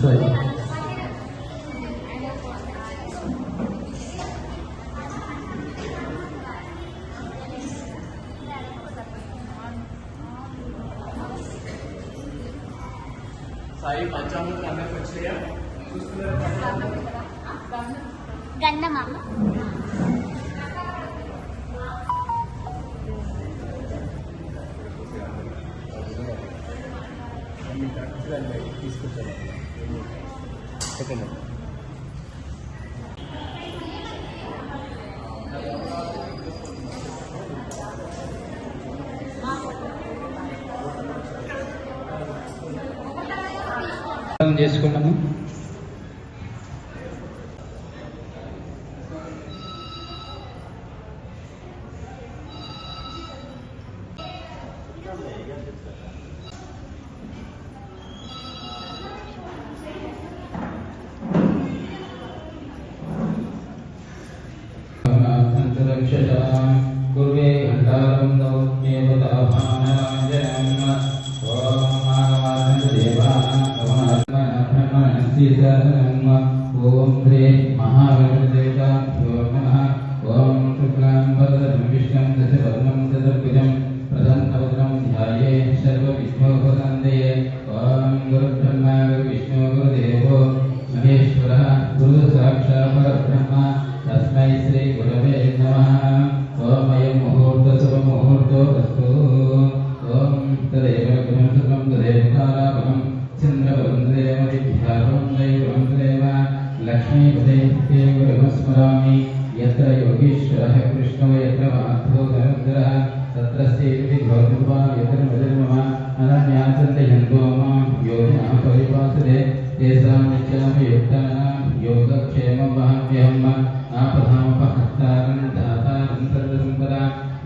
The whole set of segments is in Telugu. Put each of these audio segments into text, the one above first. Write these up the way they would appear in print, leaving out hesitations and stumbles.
సరే. సాయి పంచామృతం అందరికి వచ్చాయా? గంధమా తీసుకుంటాను. చేసుకున్నాము. కుర్వే ఘంటారం ఓం శ్రీ మహాగణపతిదేవతాభ్యో నమః. ఓం శుక్లాంబరధరం విష్ణుం దశవర్ణం చతుర్భుజం ప్రసన్నవదనం ధ్యాయే సర్వవిఘ్నోపశాంతయే. ఓం గురుబ్రహ్మ గురువిష్ణు గురుదేవో మహేశ్వరః గురు సాక్షాత్ పరబ్రహ్మ తస్మై శ్రీ గురవే నమః. ఓం అయం ముహూర్త శుభముహూర్తో అస్తు. ఓం తదేవ గుణం శుభం తదేవ కాలాభం చంద్రవరం తదేవ విద్యాభం దైవం తదేవ లక్ష్మీపదే గురుస్మరామి. యత్ర యోగీశ్వరః కృష్ణో యత్ర మాధవో ధనంధరః తత్ర శ్రీవిధి భవతుర్వా యత్ర మజర్మమ అనన్యాచందయంతో మాం యోగినః పరిపాసతే తేషాం నిత్యామయుక్తానాం యోగక్షేమం వహామ్యహం. ఆపదామపహర్తారం దాతారం సర్వసంపదా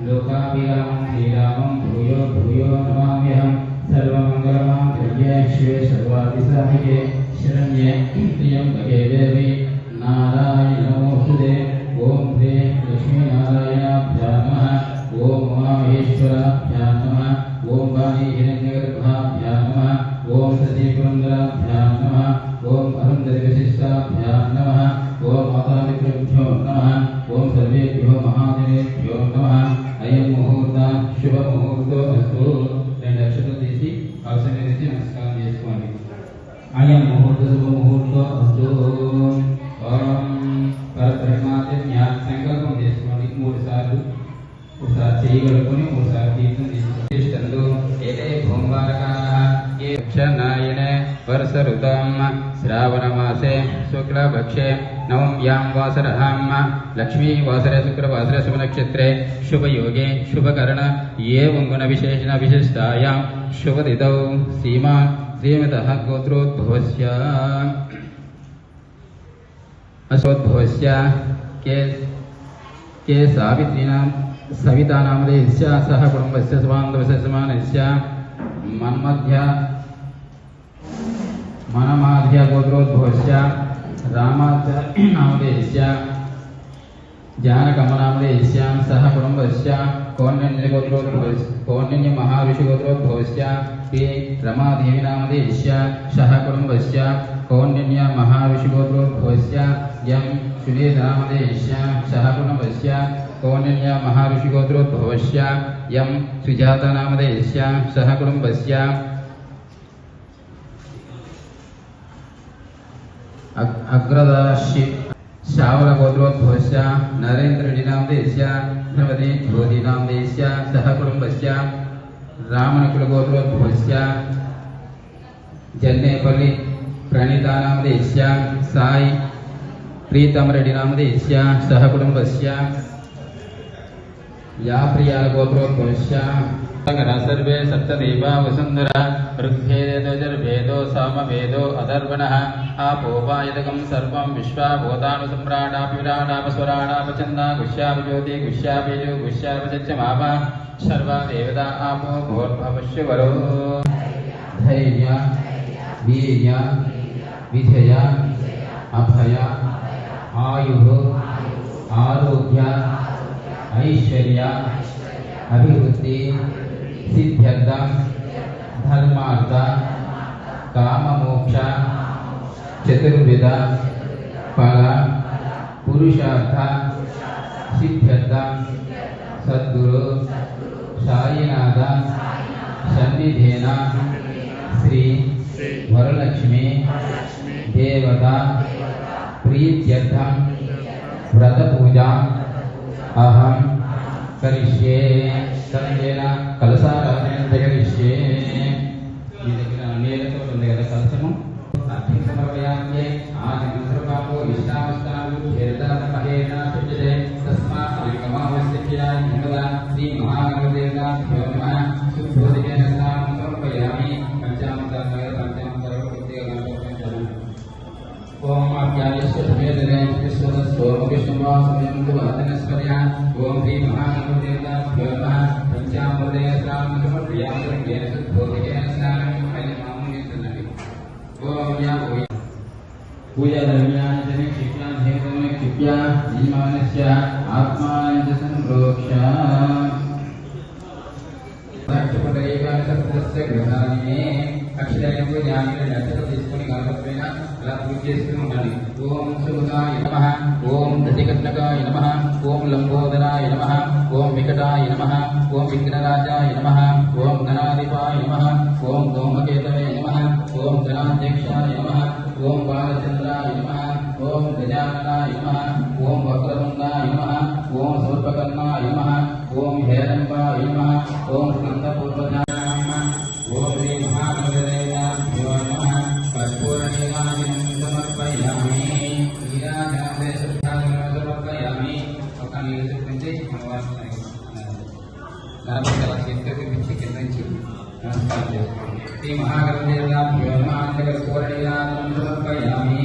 లోకాభిరామం శ్రీరామం భూయో భూయో నమామ్యహం. సర్వమంగళమాంగళ్యే శివే సర్వాదిసాధికే శరణ్యే త్ర్యంబకే దేవి నారాయణ నమోస్తుతే. ఓం శ్రీ లక్ష్మీనారాయణాభ్యాం నమః. ఓం ఉమామహేశ్వరాభ్యాం నమః. ఓం వాణీ హిరణ్యగర్భాభ్యాం నమః. ఓం సతీపురందరాభ్యాం నమః. ఓం అరుంధతి విశిష్టాభ్యాం నమః. ఓం మాతాపితృభ్యో నమః. ఓం సర్వేభ్యో మహాజనేభ్యో నమః. అయం ముహూర్త శుభముహూర్తో అస్తు. రెండు అక్షతలు తీసి అవసరం తీసి నమస్కారం చేసుకోండి. అయం ముహూర్త శుభముహూర్తో అస్తు. ఓం పరబ్రహ్మాత్మ్యా సంకల్పం చేసుకోండి. 3 సార్లు ఒకసారి చేయగలుగుకొని 3 సార్లు తీర్థం తీసుకుంటూ ఏతే భూంబారకాః ఏ క్షనాయనే వర్ష ఋతాం శ్రావణమాసే శుక్లపక్షే నవమ్యాం వాసరహాం లక్ష్మీ వాసరే శుక్రవాసరే శుభనక్షత్రే శుభయోగే శుభకరణ ఏవం గుణ విశేషణ విశిష్టాయాం శుభతిథౌ సీమా శ్రీమతః గోత్రోద్భవస్య అసోద్భవస్య కే సావిత్రీనాం సవితానామదేస్య సహ కుటుంబస్య సమాంతవస్య సమానస్య మనమాధ్య గోత్రోద్భవస్య రామాధ్య నామదేస్య జానకమనామదేస్య సహ కుటుంబస్య కౌండిన్య మహావిషుగోత్రోద్భవస్య శ్రీ రమాదేవి నామదేస్య సహ కుటుంబస్య కౌండిన్య మహావిషుగోత్రోద్భవస్య యం సునీతనామదేస్య సహ కుటుంబస్య కౌండిన్య మహావిషుగోత్రోద్భవస్య యం సుజాతనామదేస్య సహ కుటుంబస్య అగ్రదాశి శావలగోత్రోద్భవస్య నరేంద్రడినామదేస్య ధ్రువతి జ్యోతినామదేస్య సహ కుటుంబస్య రామనకులగోత్రోద్భవస్య జన్నేపల్లి ప్రణీతానామదేస్య సాయి ప్రీతమరెడ్డినామదేస్య సహ కుటుంబస్య या प्रियागोत्रोद्भवस्य सर्वे सप्तदेवा वसुन्धरा ऋग्भेदो यजुर्वेदो सामवेदो अथर्वणः आपोपायतकं सर्वं विश्वाभूतानुसम्राडापिराडापस्वराडापचन्दा गुष्यापज्योति गुष्यापेजो गुष्यापचमापा सर्वा देवता आपो भोर्भवस्य वरो धैर्य वीर्य विजय अभय आयुः आरोग्य ऐश्वर्य अभिवृद्धि सिद्ध्यर्थ धर्मार्थ काम मोक्ष चतुर्विध फल पुरुषार्थ सिद्ध्यर्थ सद्गुरु साईनाथ सन्निधेन श्री वरलक्ष्मी देवता प्रीत्यर्थं व्रत पूजा अहं करिष्ये तदेन कलशाराधनं करिष्ये ఈ దగ్గర నీళ్ళతో ఉంది కదా కలశము అగ్ని సమర్పయామి ఆనందరూపో ఇష్టావస్థాను చేతన మహేన సజ్జతే తస్మాత్ లింగమావస్థిత్యా నిమదా శ్రీ మహాగణదేవతా నమః శుద్ధోదకేన స్నానం సమర్పయామి పంచామృతాత్మక పంచామృతాలు కొద్దిగా గణపతించాలి ఓం ఆజ్ఞాయస్య సమేదనే విశ్వదస్సోమ విష్ణువాసమయంతు వదనస్పర్య ఓం శ్రీ మహాగణదేవతా నమః పంచామృతేన స్నానం సమర్పయామి శుద్ధోదకేన స్నానం पूजा दरमियान जने क्षिप्यां हेतुने क्षिप्या यजमानस्य आत्मानं च संप्रोक्ष्य दक्षपटरेकान सप्तस्य ग्रहानि अक्षराన్ని పూజాని లక్షలు తీసుకొని గణపతిపైన అలా పూజ చేస్తూ ఉండాలి ఓం సుముఖాయ నమః ఓం దతికట్నకాయ నమః ఓం లంబోదరాయ నమః ఓం వికటాయ నమః ఓం విఘ్నరాజాయ నమః ఓం గణాధిపాయ నమః ఓం ధూమకేతవే నమః ఓం గణాధ్యక్షాయ నమః ఓం బాలచంద్రాయ నమః ఓం గజాననాయ నమః ఓం వక్రతుండాయ నమః ఓం సర్పకర్ణాయ నమః ఓం హేరంబాయ నమః ఓం స్కందపూర్వజాయ నమః ఓం శ్రీ మహాగణదేవాభ్యో నమః కర్పూరనీరాజనం సమర్పయామి నీరాజనాదే శ్రద్ధాజనం సమర్పయామి ఒక నీరు చూపించి గణపతి అలా చేతితో చూపించి కింద నుంచి నమస్కారం చేసుకోండి శ్రీ మహాగణదేవాభ్యో నమః కర్పూరనీరాజనం సమర్పయామి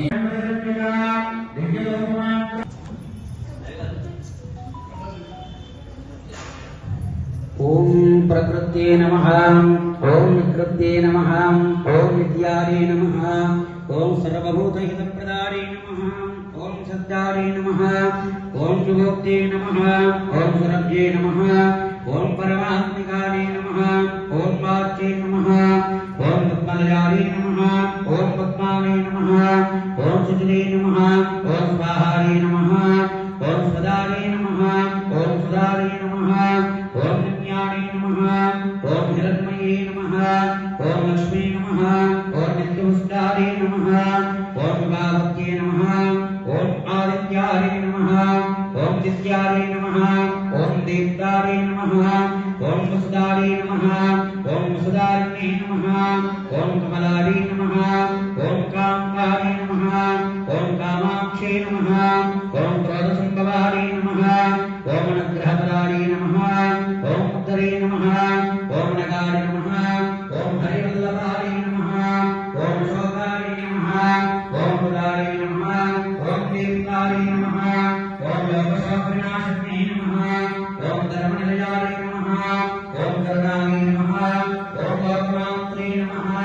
ओम प्रकृत्ये नमः ओम विकृत्ये नमः ओम विद्यारे नमः ओम सर्वभूतहितप्रदारे नमः ओम सत्यारे नमः ओम सुभोक्ते नमः ओम सुरभ्ये नमः ओम परमात्मिकारे नमः ओम वाच्ये नमः ओम पद्मलयारे नमः ओम पद्मावे नमः ओम सुजले नमः ओम स्वाहारे नमः ओम सदारे नमः ओम सुदारे नमः ओम ज्ञाने नमः ओम हिरण्मये नमः ओम लक्ष्मी नमः ओम नित्यपुष्टारे नमः ओम भावत्ये नमः ओम आदित्यारे नमः ओम दित्यारे नमः ओम देवतारे नमः ओम वसुदारे नमः ओम वसुदारिणे नमः ओम कमलारे नमः ओम कामकारे नमः ओम कामाक्षे नमः ओम क्रोधसंभवारे नमः ओम अनुग्रहपदारे नमः ओम उद्धरे नमः ओम नगारे नमः ओम हरिवल्लभारे नमः ओम शोकारे नमः ओम उदारे नमः ओम देवतारे नमः ओम लोकशोकविनाशिने नमः ओम धर्मनिलयारे नमः ओम करुणारे नमः ओम लोकमात्रे नमः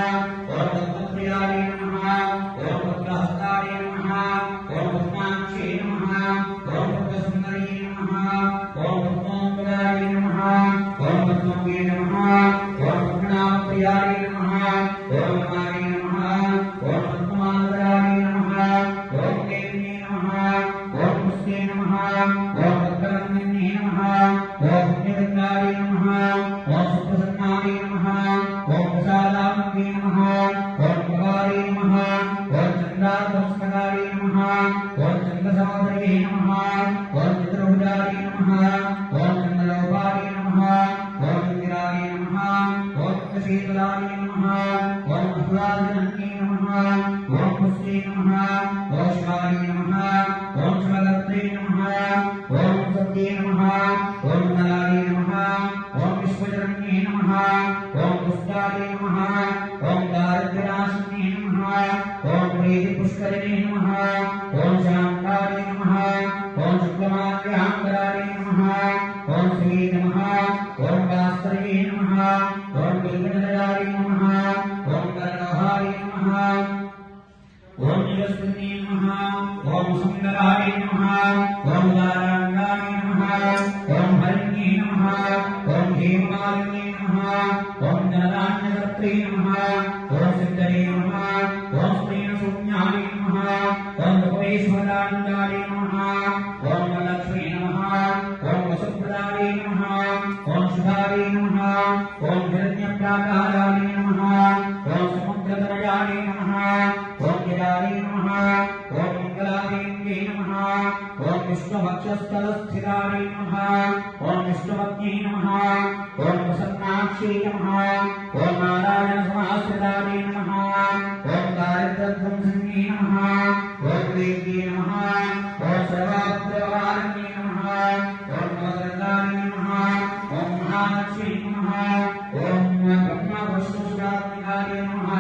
ओम तत्त्वप्रियारे नमः ओम भद्रहस्तारे नमः ओम पद्माक्षे नमः ओम भद्रसुन्दरी नमः ओम पद्मोपरारे नमः ओम पद्मप्रिये नमः ओम पद्मनाभप्रियारे नमः ओम नमारे नमः ओम पद्ममालधरारे नमः ओम देव्ये नमः ओम पुष्टे नमः ओम भद्रनन्दिने नमः ओम पुण्यगंगारे नमः ओम सुप्रसन्नारे नमः ओम प्रसादात्मके नमः ओम प्रभारे नमः ओम चन्द्रार्धपुस्तकारे नमः ओम चन्द्रसहोदरे नमः ओम चित्रभुजारे नमः ओम चन्द्रलोपारे नमः ओम इंदिरारे नमः ओम शीतलारे नमः ओम मधुराजनन्ये नमः ओम पुष्टे नमः ओम शिवारे नमः ओम शिवगत्रे नमः ओम सत्ये नमः ओम नलारे नमः ओम विश्वजनन्ये नमः ओम पुष्टारे नमः ओम दारिद्र्यनाशिने नमः ओम प्रीतिपुष्करिणे नमः ओम शान्तारे नमः ओम शुक्लमाल्याम्बरारे नमः ओम श्री नमः ओम वास्त्रये नमः ओम बिल्वनिलयारे नमः ओम कर्णोहारे नमः ओम यस्मिने नमः ओम सुन्दरारे नमः ओम दाराङ्गारे नमः ओम हरिण्ये नमः ओम हेममालिन्ये नमः ओम जनदान्यकर्त्रे नमः ओम सिद्धये नमः ओम स्त्रीणसंज्ञाने नमः वीरानंदाय नमः ओम लक्ष्मी नमः ओम वसुप्रदाय नमः ओम सुधाय नमः ओम हिरण्यप्राकाराय नमः ओम समुद्रतनयाय नमः ओम गिराय नमः ओम मंगलादेव्यै नमः ओम विष्णुभक्षस्थलस्थिताय नमः ओम विष्णुपत्न्यै नमः ओम प्रसन्नाक्षै नमः ओम नारायण समाश्रिताय नमः ओम दारिद्र्यध्वंसिन्यै नमः ओम देव्यै नमः ओम सर्वात्मवारिण्यै नमः ओम नवदुर्गायै नमः ओम महालक्ष्मी नमः ओम ब्रह्मा विष्णु शिवात्मिकाय नमः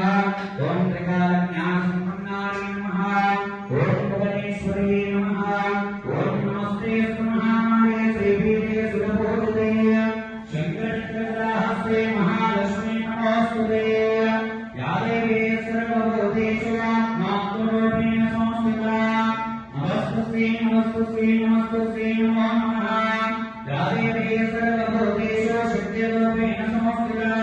ओम त्रिकालज्ञानसम्पन्नाय नमः ओम भुवनेश्वर्यै नमः ओम नमस्ते महामाये श्रीपीठे सुरभूषिते शङ्करचक्रहस्ते महालक्ष्मी नमोस्तुते या देवी सर्वभूतेषु आत्मात्मरूपेण संस्थिता नमस्तुते नमस्तुते नमस्तुते नमो नमः या देवी सर्वभूतेषु शक्तिरूपेण संस्थिता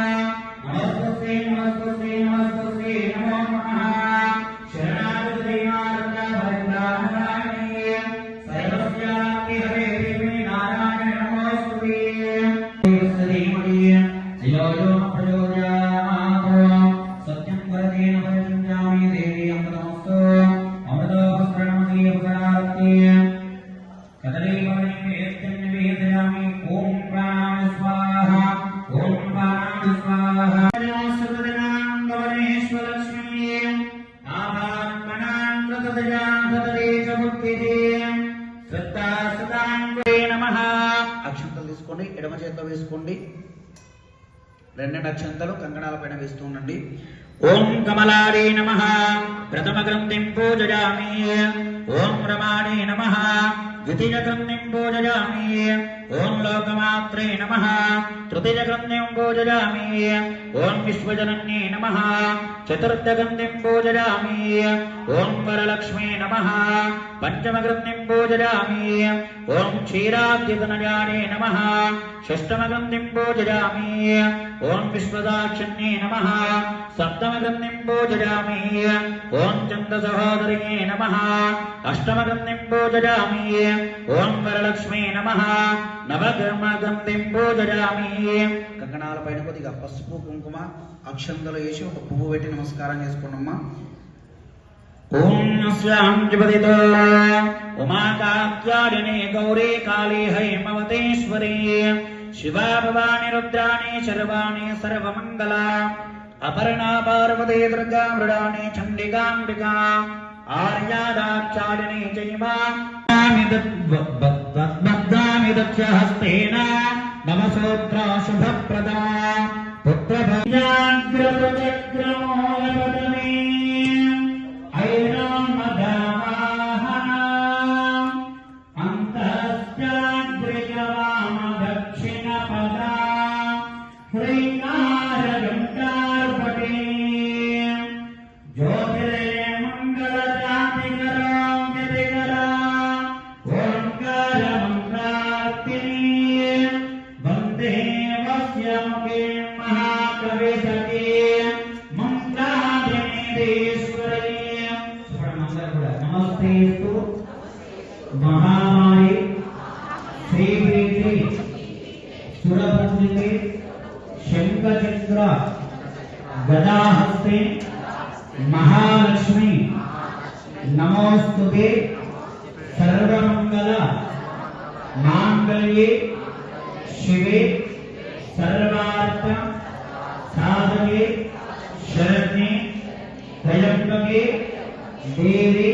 नमस्तुते नमस्तुते नमस्तुते नमो नमः शरणागते नारदाभरद्राहरायणे सर्वस्यापि हरे देवी नारायण नमोस्तुते श्रीमणि यो यो प्रचोदयामात् सत्यं वरदेन वरञ्जामि देवी अमृतमस्तु अमृतोपस्रणमति अपरार्थे कदलीवनिवेद्यं निवेदयामि ॐ प्राणाय स्वाहा ॐ प्राणाय स्वाहा सर्वदनां भवनेश्वरलक्ष्मी आभात्मनां प्रतदया सतदेश बुद्धिः श्रद्धा सदां नमः అక్షంతలు తీసుకోండి ఎడమ చేతిలో వేసుకోండి రెండు అక్షంతలు కంకణాల పైన వేస్తూ ఉండండి ఓం కమలాడే నమః ప్రథమ గ్రంథిం పూజయామి ఓం రమాణే నమః ద్వితీయ గ్రంథిం పూజయామి ఓం లోకమాత్రే నమః తృతీయ గ్రంథిం పూజయామి ఓం విశ్వజనన్యే నమః చతుర్థ గ్రంథిం పూజయామి ఓం వరలక్ష్మీ నమః పంచమ గ్రంథిం పూజయామి ఓం క్షీరాబ్ధితనయానే నమః షష్టమ గ్రంథిం పూజయామి ఓం విశ్వదాక్షిణ్యే నమః సప్తమ గ్రంథిం పూజయామి ఓం చంద్రసహోదర్యే నమః అష్టమ గ్రంథిం పూజయామి ఓం వరలక్ష్మీ నమః నవమ గ్రంథిం పూజయామి కంకణాల పైన కొద్దిగా పసుపు కుంకుమ అక్షంతలు వేసి ఒక పువ్వు పెట్టి నమస్కారం చేసుకోండమ్మా ఓం నస్యాం జపదితో ఉమాకాత్యారిణే గౌరీ కాళీ హైమవతేశ్వరీ శివా భవాని రుద్రాణి శర్వాణి సర్వమంగళ అపర్ణా పార్వతీ దుర్గా మృడాని చండికాంబికా ఆర్యాదాచారిణి జైమామి దక్షహస్తేన మమ సూత్ర శుభప్రదా పుత్రభాగ్రమోలవదమే ఐరామదామాహ అంతశ్చాగ్రిజవామ దక్షిణ పదా హ్రీంకారఘంటార్పటే జ్యోతిరే మంగళజాతికరాం యతికరా ఓంకార మంత్రార్పిణీ వందే వస్యముఖే మహాకవిసతే మంత్రాధినేశ్వరీ నమస్తేస్తు మహామారి శ్రీపీఠే సురభూషితే శంఖచక్ర గదాహస్తే महालक्ष्मी नमोस्तुते सर्वमंगल मांगल्ये शिवे सर्वार्थ साधके शरण्ये त्र्यंबके देवी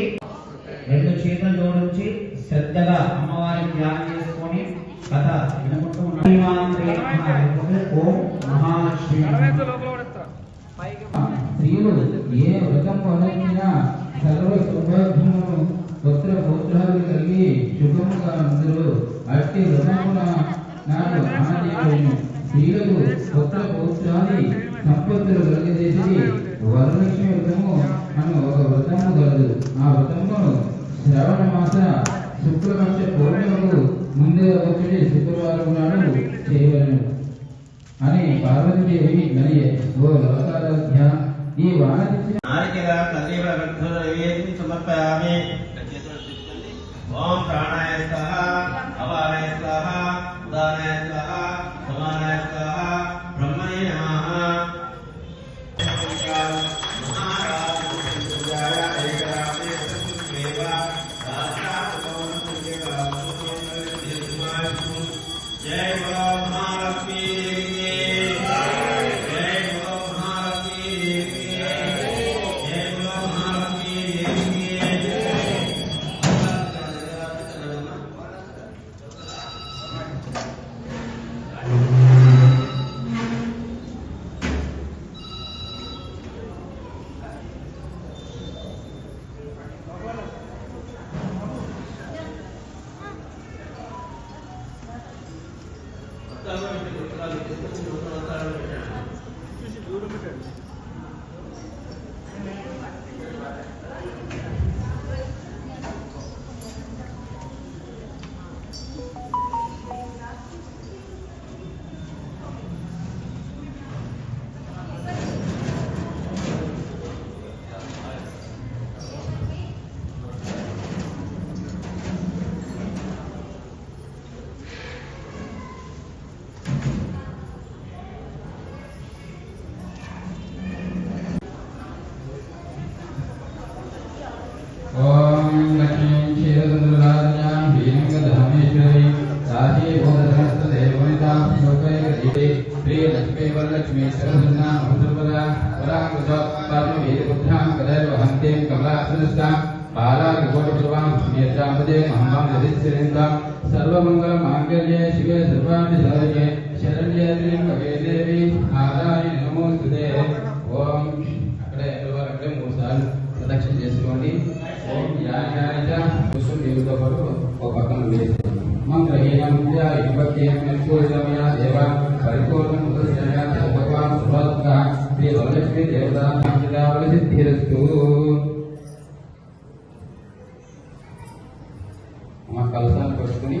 రెండు చేతులు జోడించి శ్రద్ధగా అమ్మవారిని ధ్యానం చేసుకొని కథ వినుకుంటూ ఉన్నాం ఓం మహాలక్ష్మి స్త్రీలు ఏ వ్రతం పొందినా సర్వ సౌభాగ్యమును పుత్ర పౌత్రాలు కలిగి శుభముగా అందరూ అట్టి వ్రతమున నాడు ఆనదేవుని స్త్రీలకు పుత్ర పౌత్రాది సంపత్తులు కలిగజేసి వరలక్ష్మి వ్రతము అని ఒక వ్రతము కలదు. ఆ వ్రతమును శ్రవణ మాస శుక్లపక్ష పౌర్ణిమకు ముందే వచ్చి శుక్రవారం నాడు చేయవలను అని పార్వతీదేవి గనియే. ఓ లోకారాధ్య ఈ వానతిచ్చిన నారికేల కదలీవ సమర్పయామి लक्ष्मी सरस्वती सर्वदा वरांकुश पादम वेदपुत्रां कदैर्वहन्ते कमलासनस्तां बालाकोटिप्रभां नेत्रापदे महां जगदीश्वरेन्द्रां सर्वमङ्गलमाङ्गल्ये शिवे सर्वाभिसारिणे शरण्ये त्र्यम्बके देवी नारायणि नमोस्तुते ओम అక్కడే అక్కడే 3 సార్లు ప్రదక్షిణ చేసుకోండి ఓం యాని కుసుమ దేవుడితో పాటు ఒక పక్కన వేసుకోండి మంత్రహీనం విభక్తియం పూర్ణమయ దేవ పరిపూర్ణం ఉదయ భగవాన్ సుభద్ర శ్రీ వరలక్ష్మీ దేవతా నామదావళి సిద్ధిరస్తు మా కలసాన్ని పట్టుకుని